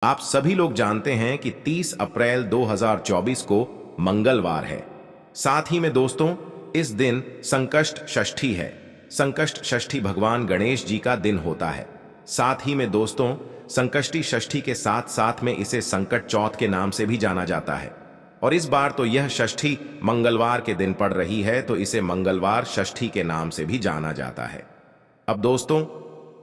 आप सभी लोग जानते हैं कि 30 अप्रैल 2024 को मंगलवार है। साथ ही में दोस्तों, इस दिन संकष्ट षष्ठी है। संकष्ट षष्ठी भगवान गणेश जी का दिन होता है। साथ ही में दोस्तों, संकष्टी षष्ठी के साथ साथ में इसे संकट चौथ के नाम से भी जाना जाता है। और इस बार तो यह षष्ठी मंगलवार के दिन पड़ रही है, तो इसे मंगलवार षष्ठी के नाम से भी जाना जाता है। अब दोस्तों,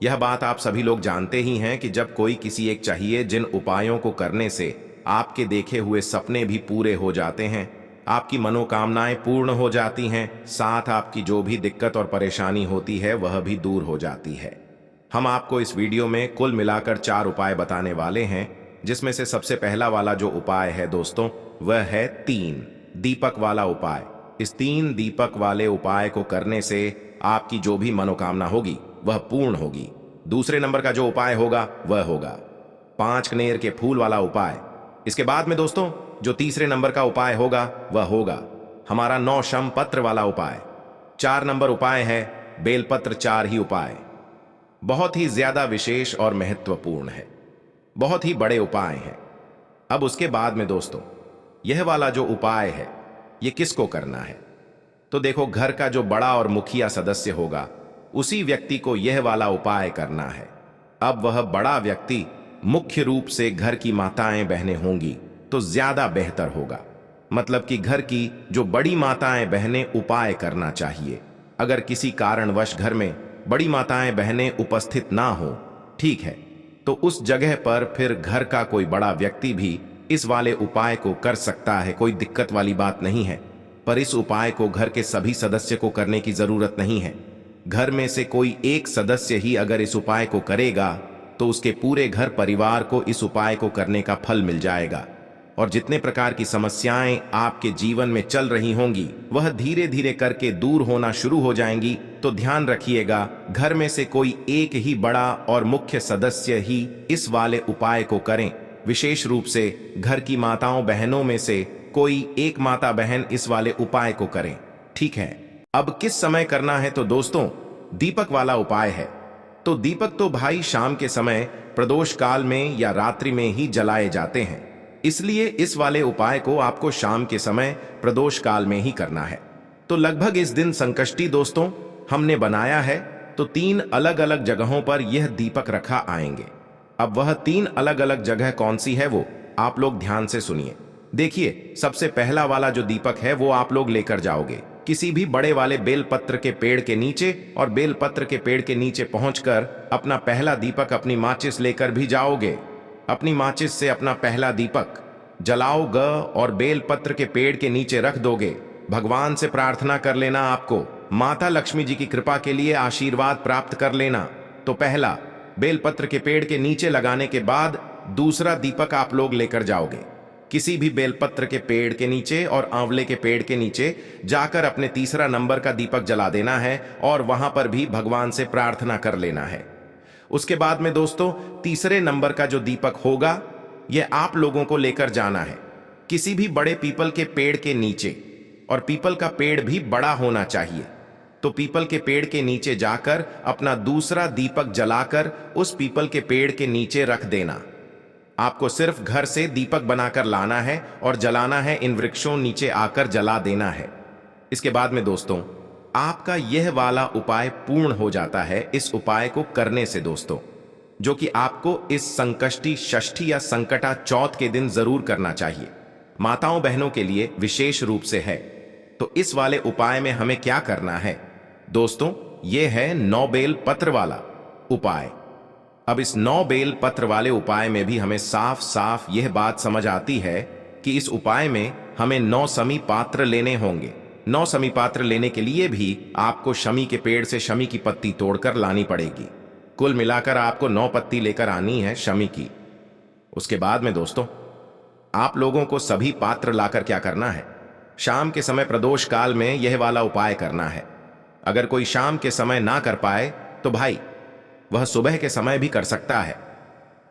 यह बात आप सभी लोग जानते ही हैं कि जब कोई किसी एक चाहिए, जिन उपायों को करने से आपके देखे हुए सपने भी पूरे हो जाते हैं, आपकी मनोकामनाएं पूर्ण हो जाती हैं, साथ आपकी जो भी दिक्कत और परेशानी होती है वह भी दूर हो जाती है। हम आपको इस वीडियो में कुल मिलाकर 4 उपाय बताने वाले हैं, जिसमें से सबसे पहला वाला जो उपाय है दोस्तों, वह है 3 दीपक वाला उपाय। इस 3 दीपक वाले उपाय को करने से आपकी जो भी मनोकामना होगी वह पूर्ण होगी। दूसरे नंबर का जो उपाय होगा वह होगा 5 कनेर के फूल वाला उपाय। इसके बाद में दोस्तों, जो तीसरे नंबर का उपाय होगा वह होगा हमारा 9 शम पत्र वाला उपाय। 4 नंबर उपाय है बेलपत्र 4 ही उपाय। बहुत ही ज्यादा विशेष और महत्वपूर्ण है, बहुत ही बड़े उपाय हैं। अब उसके बाद में दोस्तों, यह वाला जो उपाय है यह किसको करना है? तो देखो, घर का जो बड़ा और मुखिया सदस्य होगा उसी व्यक्ति को यह वाला उपाय करना है। अब वह बड़ा व्यक्ति मुख्य रूप से घर की माताएं बहनें होंगी तो ज्यादा बेहतर होगा। मतलब कि घर की जो बड़ी माताएं बहनें उपाय करना चाहिए। अगर किसी कारणवश घर में बड़ी माताएं बहनें उपस्थित ना हो, ठीक है, तो उस जगह पर फिर घर का कोई बड़ा व्यक्ति भी इस वाले उपाय को कर सकता है। कोई दिक्कत वाली बात नहीं है। पर इस उपाय को घर के सभी सदस्य को करने की जरूरत नहीं है। घर में से कोई एक सदस्य ही अगर इस उपाय को करेगा तो उसके पूरे घर परिवार को इस उपाय को करने का फल मिल जाएगा। और जितने प्रकार की समस्याएं आपके जीवन में चल रही होंगी वह धीरे धीरे करके दूर होना शुरू हो जाएंगी। तो ध्यान रखिएगा, घर में से कोई एक ही बड़ा और मुख्य सदस्य ही इस वाले उपाय को करें। विशेष रूप से घर की माताओं बहनों में से कोई एक माता बहन इस वाले उपाय को करें, ठीक है। अब किस समय करना है? तो दोस्तों, दीपक वाला उपाय है। तो दीपक तो भाई शाम के समय प्रदोष काल में या रात्रि में ही जलाए जाते हैं, इसलिए इस वाले उपाय को आपको शाम के समय प्रदोष काल में ही करना है। तो लगभग इस दिन संकष्टी दोस्तों हमने बनाया है, तो 3 अलग अलग जगहों पर यह दीपक रखा आएंगे। अब वह 3 अलग अलग जगह कौन सी है वो आप लोग ध्यान से सुनिए। देखिए, सबसे पहला वाला जो दीपक है वो आप लोग लेकर जाओगे किसी भी बड़े वाले बेलपत्र के पेड़ के नीचे, और बेलपत्र के पेड़ के नीचे पहुंचकर अपना पहला दीपक अपनी माचिस लेकर भी जाओगे। अपनी माचिस से अपना पहला दीपक जलाओगे और बेलपत्र के पेड़ के नीचे रख दोगे। भगवान से प्रार्थना कर लेना, आपको माता लक्ष्मी जी की कृपा के लिए आशीर्वाद प्राप्त कर लेना। तो पहला बेलपत्र के पेड़ के नीचे लगाने के बाद दूसरा दीपक आप लोग लेकर जाओगे किसी भी बेलपत्र के पेड़ के नीचे और आंवले के पेड़ के नीचे जाकर अपने तीसरा नंबर का दीपक जला देना है और वहां पर भी भगवान से प्रार्थना कर लेना है। उसके बाद में दोस्तों, तीसरे नंबर का जो दीपक होगा यह आप लोगों को लेकर जाना है किसी भी बड़े पीपल के पेड़ के नीचे, और पीपल का पेड़ भी बड़ा होना चाहिए। तो पीपल के पेड़ के नीचे जाकर अपना दूसरा दीपक जलाकर उस पीपल के पेड़ के नीचे रख देना। आपको सिर्फ घर से दीपक बनाकर लाना है और जलाना है, इन वृक्षों नीचे आकर जला देना है। इसके बाद में दोस्तों, आपका यह वाला उपाय पूर्ण हो जाता है। इस उपाय को करने से दोस्तों, जो कि आपको इस संकष्टी षष्ठी या संकटा चौथ के दिन जरूर करना चाहिए, माताओं बहनों के लिए विशेष रूप से है। तो इस वाले उपाय में हमें क्या करना है दोस्तों? यह है 9 बेल पत्र वाला उपाय। अब इस 9 बेल पत्र वाले उपाय में भी हमें साफ साफ यह बात समझ आती है कि इस उपाय में हमें 9 समी पात्र लेने होंगे। 9 समी पात्र लेने के लिए भी आपको शमी के पेड़ से शमी की पत्ती तोड़कर लानी पड़ेगी। कुल मिलाकर आपको 9 पत्ती लेकर आनी है शमी की। उसके बाद में दोस्तों, आप लोगों को सभी पात्र लाकर क्या करना है? शाम के समय प्रदोष काल में यह वाला उपाय करना है। अगर कोई शाम के समय ना कर पाए तो भाई वह सुबह के समय भी कर सकता है।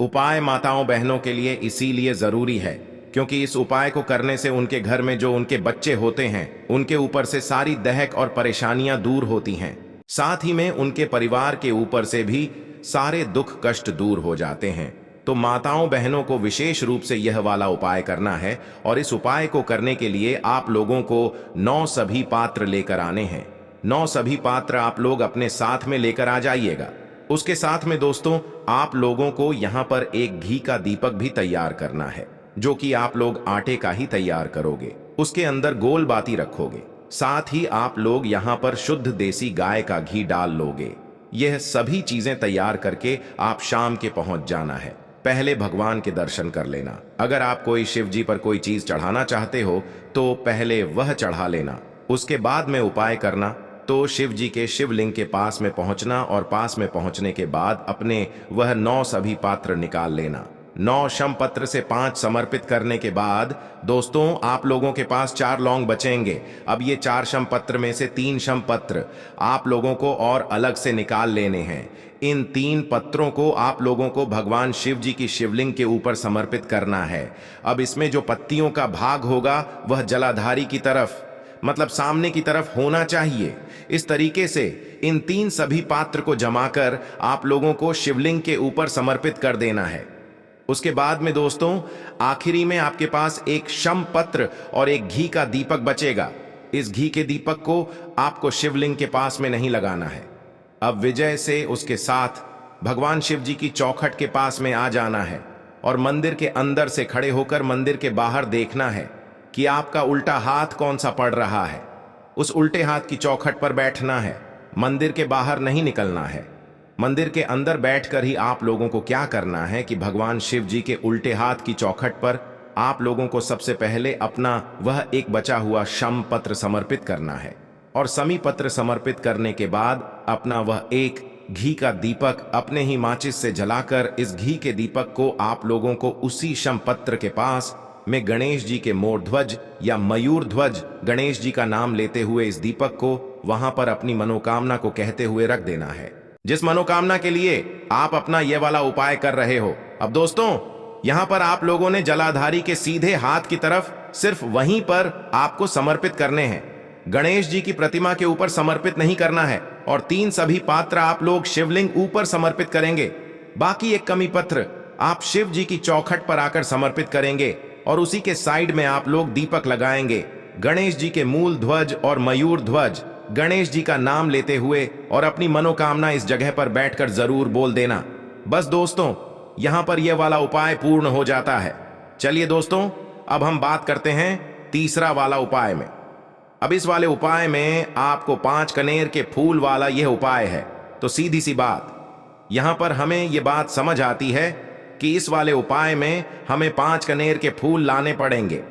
उपाय माताओं बहनों के लिए इसीलिए जरूरी है क्योंकि इस उपाय को करने से उनके घर में जो उनके बच्चे होते हैं उनके ऊपर से सारी दहक और परेशानियां दूर होती हैं। साथ ही में उनके परिवार के ऊपर से भी सारे दुख कष्ट दूर हो जाते हैं। तो माताओं बहनों को विशेष रूप से यह वाला उपाय करना है। और इस उपाय को करने के लिए आप लोगों को 9 सभी पात्र लेकर आने हैं। 9 सभी पात्र आप लोग अपने साथ में लेकर आ जाइएगा। उसके साथ में दोस्तों आप लोगों को यहाँ पर एक घी का दीपक भी तैयार करना है, जो कि आप लोग आटे का ही तैयार करोगे। उसके अंदर गोल बाती रखोगे। साथ ही आप लोग यहाँ पर शुद्ध देसी गाय का घी डाल लोगे। यह सभी चीजें तैयार करके आप शाम के पहुंच जाना है। पहले भगवान के दर्शन कर लेना। अगर आप कोई शिव जी पर कोई चीज चढ़ाना चाहते हो तो पहले वह चढ़ा लेना। उसके बाद में उपाय करना। तो शिव जी के शिवलिंग के पास में पहुंचना और पास में पहुंचने के बाद अपने वह 9 सभी पात्र निकाल लेना। 9 शम पत्र से 5 समर्पित करने के बाद दोस्तों आप लोगों के पास 4 लौंग बचेंगे। अब ये 4 शम पत्र में से 3 शम पत्र आप लोगों को और अलग से निकाल लेने हैं। इन 3 पत्रों को आप लोगों को भगवान शिव जी की शिवलिंग के ऊपर समर्पित करना है। अब इसमें जो पत्तियों का भाग होगा वह जलाधारी की तरफ, मतलब सामने की तरफ होना चाहिए। इस तरीके से इन 3 सभी पात्र को जमाकर आप लोगों को शिवलिंग के ऊपर समर्पित कर देना है। उसके बाद में दोस्तों आखिरी में आपके पास एक शम पत्र और एक घी का दीपक बचेगा। इस घी के दीपक को आपको शिवलिंग के पास में नहीं लगाना है। अब विजय से उसके साथ भगवान शिव जी की चौखट के पास में आ जाना है और मंदिर के अंदर से खड़े होकर मंदिर के बाहर देखना है कि आपका उल्टा हाथ कौन सा पड़ रहा है। उस उल्टे हाथ की चौखट पर बैठना है। मंदिर के बाहर नहीं निकलना है। मंदिर के अंदर बैठकर ही आप लोगों को क्या करना है कि भगवान शिव जी के उल्टे हाथ की चौखट पर आप लोगों को सबसे पहले अपना वह एक बचा हुआ शम पत्र समर्पित करना है। और समी पत्र समर्पित करने के बाद अपना वह एक घी का दीपक अपने ही माचिस से जलाकर इस घी के दीपक को आप लोगों को उसी शम पत्र के पास में गणेश जी के मोर ध्वज या मयूर ध्वज गणेश जी का नाम लेते हुए इस दीपक को वहां पर अपनी मनोकामना को कहते हुए रख देना है, जिस मनोकामना के लिए आप अपना यह वाला उपाय कर रहे हो। अब दोस्तों यहां पर आप लोगों ने जलाधारी के सीधे हाथ की तरफ सिर्फ वहीं पर आपको समर्पित करने हैं। गणेश जी की प्रतिमा के ऊपर समर्पित नहीं करना है। और 3 सभी पात्र आप लोग शिवलिंग ऊपर समर्पित करेंगे। बाकी एक कमी पत्र आप शिव जी की चौखट पर आकर समर्पित करेंगे और उसी के साइड में आप लोग दीपक लगाएंगे गणेश जी के मूल ध्वज और मयूर ध्वज गणेश जी का नाम लेते हुए, और अपनी मनोकामना इस जगह पर बैठकर जरूर बोल देना। बस दोस्तों यहां पर यह वाला उपाय पूर्ण हो जाता है। चलिए दोस्तों अब हम बात करते हैं तीसरा वाला उपाय में। अब इस वाले उपाय में आपको 5 कनेर के फूल वाला यह उपाय है। तो सीधी सी बात यहां पर हमें यह बात समझ आती है कि इस वाले उपाय में हमें 5 कनेर के फूल लाने पड़ेंगे।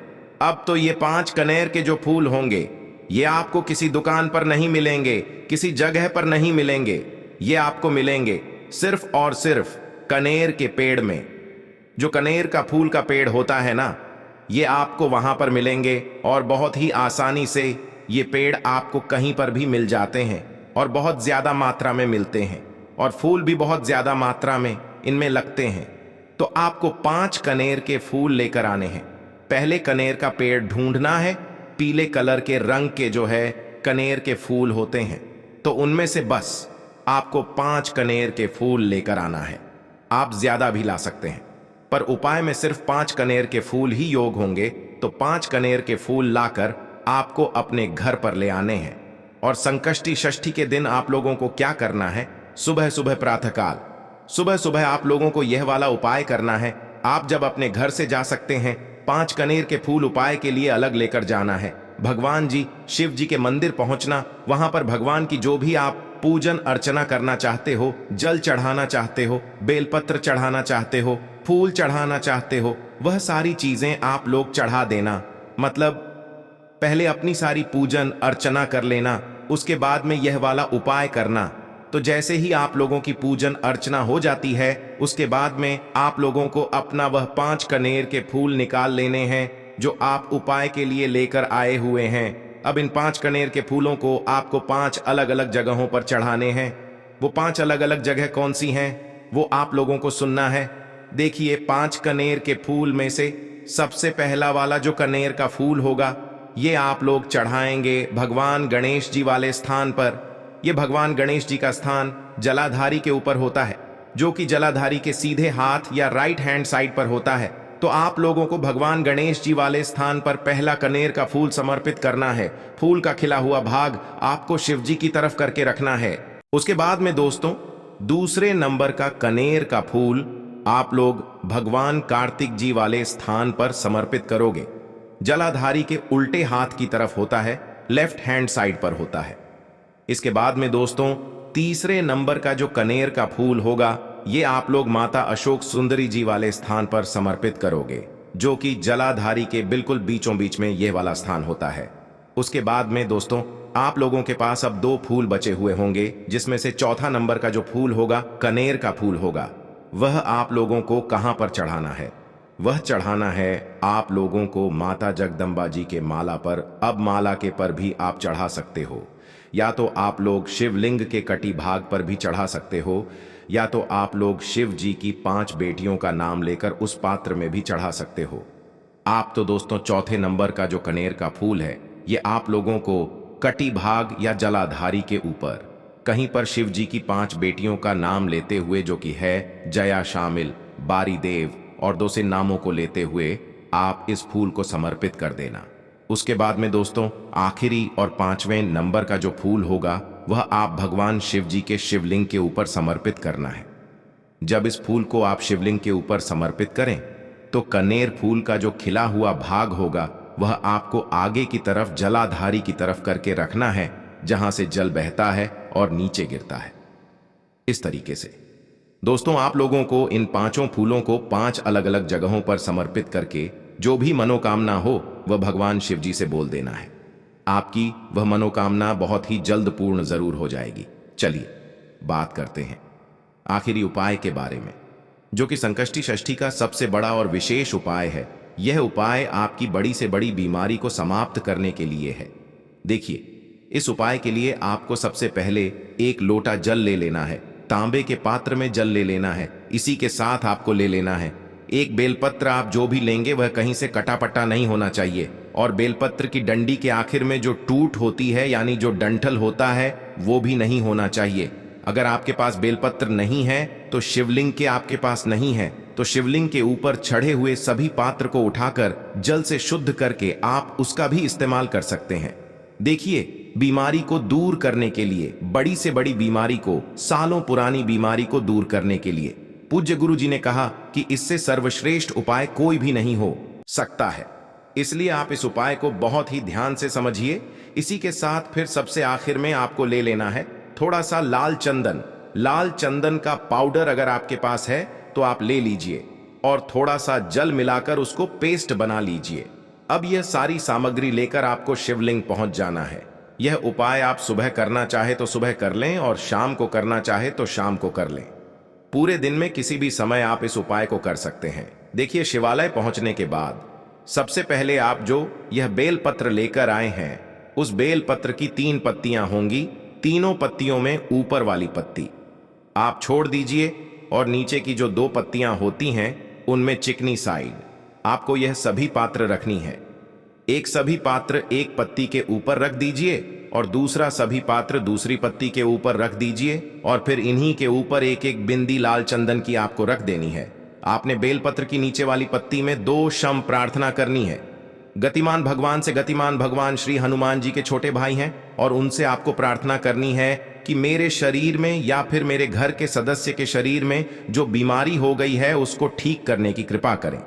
अब तो ये 5 कनेर के जो फूल होंगे ये आपको किसी दुकान पर नहीं मिलेंगे, किसी जगह पर नहीं मिलेंगे। ये आपको मिलेंगे सिर्फ और सिर्फ कनेर के पेड़ में। जो कनेर का फूल का पेड़ होता है ना, ये आपको वहां पर मिलेंगे। और बहुत ही आसानी से ये पेड़ आपको कहीं पर भी मिल जाते हैं और बहुत ज्यादा मात्रा में मिलते हैं और फूल भी बहुत ज्यादा मात्रा में इनमें लगते हैं। तो आपको 5 कनेर के फूल लेकर आने हैं। पहले कनेर का पेड़ ढूंढना है। पीले कलर के रंग के जो है कनेर के फूल होते हैं, तो उनमें से बस आपको 5 कनेर के फूल लेकर आना है। आप ज्यादा भी ला सकते हैं, पर उपाय में सिर्फ 5 कनेर के फूल ही योग होंगे। तो 5 कनेर के फूल लाकर आपको अपने घर पर ले आने हैं। और संकष्टी षष्ठी के दिन आप लोगों को क्या करना है, सुबह सुबह प्रातःकाल सुबह सुबह आप लोगों को यह वाला उपाय करना है। आप जब अपने घर से जा सकते हैं 5 कनेर के फूल उपाय के लिए अलग लेकर जाना है। भगवान जी शिव जी के मंदिर पहुंचना, वहां पर भगवान की जो भी आप पूजन अर्चना करना चाहते हो, जल चढ़ाना चाहते हो, बेलपत्र चढ़ाना चाहते हो, फूल चढ़ाना चाहते हो, वह सारी चीजें आप लोग चढ़ा देना। मतलब पहले अपनी सारी पूजन अर्चना कर लेना, उसके बाद में यह वाला उपाय करना। तो जैसे ही आप लोगों की पूजन अर्चना हो जाती है, उसके बाद में आप लोगों को अपना वह 5 कनेर के फूल निकाल लेने हैं जो आप उपाय के लिए लेकर आए हुए हैं। अब इन 5 कनेर के फूलों को आपको 5 अलग अलग जगहों पर चढ़ाने हैं। वो 5 अलग अलग जगह कौन सी हैं वो आप लोगों को सुनना है। देखिए 5 कनेर के फूल में से सबसे पहला वाला जो कनेर का फूल होगा ये आप लोग चढ़ाएंगे भगवान गणेश जी वाले स्थान पर। ये भगवान गणेश जी का स्थान जलाधारी के ऊपर होता है। जो कि जलाधारी के सीधे हाथ या राइट हैंड साइड पर होता है, तो आप लोगों को भगवान गणेश जी वाले स्थान पर पहला कनेर का फूल समर्पित करना है। फूल का खिला हुआ भाग आपको शिव जी की तरफ करके रखना है। उसके बाद में दोस्तों, दूसरे नंबर का कनेर का फूल आप लोग भगवान कार्तिक जी वाले स्थान पर समर्पित करोगे। जलाधारी के उल्टे हाथ की तरफ होता है, लेफ्ट हैंड साइड पर होता है। इसके बाद में दोस्तों, तीसरे नंबर का जो कनेर का फूल होगा, ये आप लोग माता अशोक सुंदरी जी वाले स्थान पर समर्पित करोगे, जो कि जलाधारी के बिल्कुल बीचों बीच में यह वाला स्थान होता है। उसके बाद में दोस्तों, आप लोगों के पास अब 2 फूल बचे हुए होंगे, जिसमें से चौथा नंबर का जो फूल होगा, कनेर का फूल होगा, वह आप लोगों को कहां पर चढ़ाना है? वह चढ़ाना है आप लोगों को माता जगदम्बा जी के माला पर। अब माला के पर भी आप चढ़ा सकते हो, या तो आप लोग शिवलिंग के कटी भाग पर भी चढ़ा सकते हो, या तो आप लोग शिव जी की 5 बेटियों का नाम लेकर उस पात्र में भी चढ़ा सकते हो। आप तो दोस्तों चौथे नंबर का जो कनेर का फूल है, ये आप लोगों को कटी भाग या जलाधारी के ऊपर कहीं पर शिव जी की 5 बेटियों का नाम लेते हुए, जो कि है जया, शामिल, बारी देव और 2 से नामों को लेते हुए आप इस फूल को समर्पित कर देना। उसके बाद में दोस्तों, आखिरी और 5वें नंबर का जो फूल होगा, वह आप भगवान शिव जी के शिवलिंग के ऊपर समर्पित करना है। जब इस फूल को आप शिवलिंग के ऊपर समर्पित करें, तो कनेर फूल का जो खिला हुआ भाग होगा, वह आपको आगे की तरफ जलाधारी की तरफ करके रखना है, जहां से जल बहता है और नीचे गिरता है। इस तरीके से दोस्तों, आप लोगों को इन 5 फूलों को 5 अलग अलग जगहों पर समर्पित करके जो भी मनोकामना हो, वह भगवान शिव जी से बोल देना है। आपकी वह मनोकामना बहुत ही जल्द पूर्ण जरूर हो जाएगी। चलिए बात करते हैं आखिरी उपाय के बारे में, जो कि संकष्टी षष्ठी का सबसे बड़ा और विशेष उपाय है। यह उपाय आपकी बड़ी से बड़ी बीमारी को समाप्त करने के लिए है। देखिए, इस उपाय के लिए आपको सबसे पहले 1 लोटा जल ले लेना है। तांबे के पात्र में जल ले लेना है। इसी के साथ आपको ले लेना है 1 बेलपत्र। आप जो भी लेंगे वह कहीं से कटा पट्टा नहीं होना चाहिए, और बेलपत्र की डंडी के आखिर में जो टूट होती है, यानी जो डंठल होता है, वो भी नहीं होना चाहिए। अगर आपके पास बेलपत्र नहीं है, तो शिवलिंग के आपके पास नहीं है, तो शिवलिंग के ऊपर चढ़े हुए सभी पात्र को उठाकर जल से शुद्ध करके आप उसका भी इस्तेमाल कर सकते हैं। देखिए, बीमारी को दूर करने के लिए, बड़ी से बड़ी बीमारी को, सालों पुरानी बीमारी को दूर करने के लिए पूज्य गुरु जी ने कहा कि इससे सर्वश्रेष्ठ उपाय कोई भी नहीं हो सकता है। इसलिए आप इस उपाय को बहुत ही ध्यान से समझिए। इसी के साथ फिर सबसे आखिर में आपको ले लेना है थोड़ा सा लाल चंदन। लाल चंदन का पाउडर अगर आपके पास है तो आप ले लीजिए, और थोड़ा सा जल मिलाकर उसको पेस्ट बना लीजिए। अब यह सारी सामग्री लेकर आपको शिवलिंग पहुंच जाना है। यह उपाय आप सुबह करना चाहे तो सुबह कर लें, और शाम को करना चाहे तो शाम को कर लें। पूरे दिन में किसी भी समय आप इस उपाय को कर सकते हैं। देखिए, शिवालय पहुंचने के बाद सबसे पहले आप जो यह बेल पत्र लेकर आए हैं, उस बेल पत्र की 3 पत्तियां होंगी। तीनों पत्तियों में ऊपर वाली पत्ती आप छोड़ दीजिए, और नीचे की जो 2 पत्तियां होती हैं, उनमें चिकनी साइड आपको यह सभी पात्र रखनी है। एक सभी पात्र एक पत्ती के ऊपर रख दीजिए, और दूसरा सभी पात्र दूसरी पत्ती के ऊपर रख दीजिए, और फिर इन्हीं के ऊपर एक एक बिंदी लाल चंदन की आपको रख देनी है। आपने बेलपत्र की नीचे वाली पत्ती में 2 शम प्रार्थना करनी है। गतिमान भगवान से गतिमान भगवान श्री हनुमान जी के छोटे भाई हैं, और उनसे आपको प्रार्थना करनी है कि मेरे शरीर में या फिर मेरे घर के सदस्य के शरीर में जो बीमारी हो गई है, उसको ठीक करने की कृपा करें।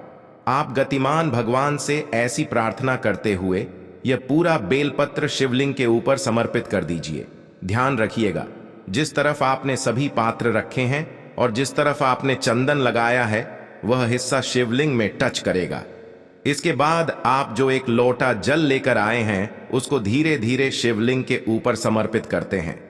आप गतिमान भगवान से ऐसी प्रार्थना करते हुए यह पूरा बेलपत्र शिवलिंग के ऊपर समर्पित कर दीजिए। ध्यान रखिएगा, जिस तरफ आपने सभी पात्र रखे हैं और जिस तरफ आपने चंदन लगाया है, वह हिस्सा शिवलिंग में टच करेगा। इसके बाद आप जो 1 लोटा जल लेकर आए हैं, उसको धीरे धीरे शिवलिंग के ऊपर समर्पित करते हैं।